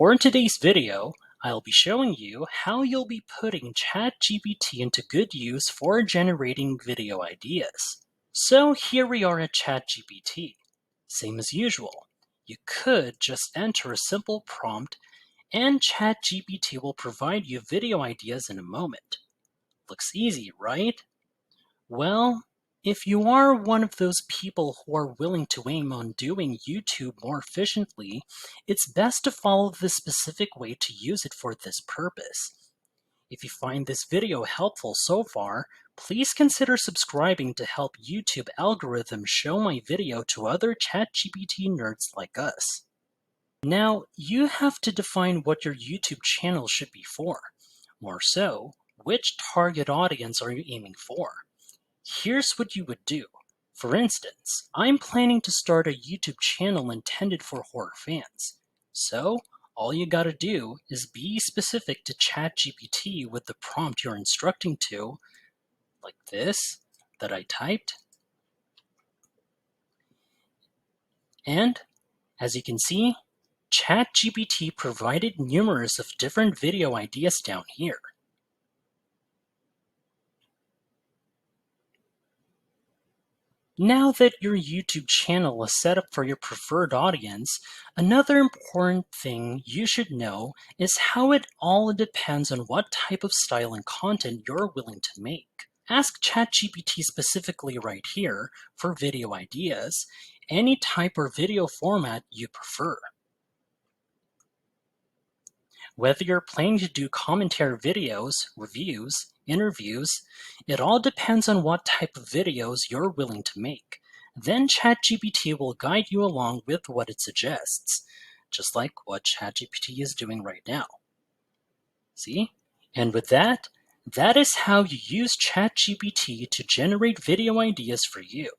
For today's video, I'll be showing you how you'll be putting ChatGPT into good use for generating video ideas. So here we are at ChatGPT. Same as usual. You could just enter a simple prompt and ChatGPT will provide you video ideas in a moment. Looks easy, right? Well, if you are one of those people who are willing to aim on doing YouTube more efficiently, it's best to follow the specific way to use it for this purpose. If you find this video helpful so far, please consider subscribing to help YouTube algorithm show my video to other ChatGPT nerds like us. Now, you have to define what your YouTube channel should be for. More so, which target audience are you aiming for? Here's what you would do. For instance, I'm planning to start a YouTube channel intended for horror fans. So, all you gotta do is be specific to ChatGPT with the prompt you're instructing to, like this, that I typed. And, as you can see, ChatGPT provided numerous of different video ideas down here. Now that your YouTube channel is set up for your preferred audience, another important thing you should know is how it all depends on what type of style and content you're willing to make. Ask ChatGPT specifically right here for video ideas, any type or video format you prefer. Whether you're planning to do commentary videos, reviews, interviews, it all depends on what type of videos you're willing to make. Then ChatGPT will guide you along with what it suggests, just like what ChatGPT is doing right now. See? And with that, that is how you use ChatGPT to generate video ideas for you.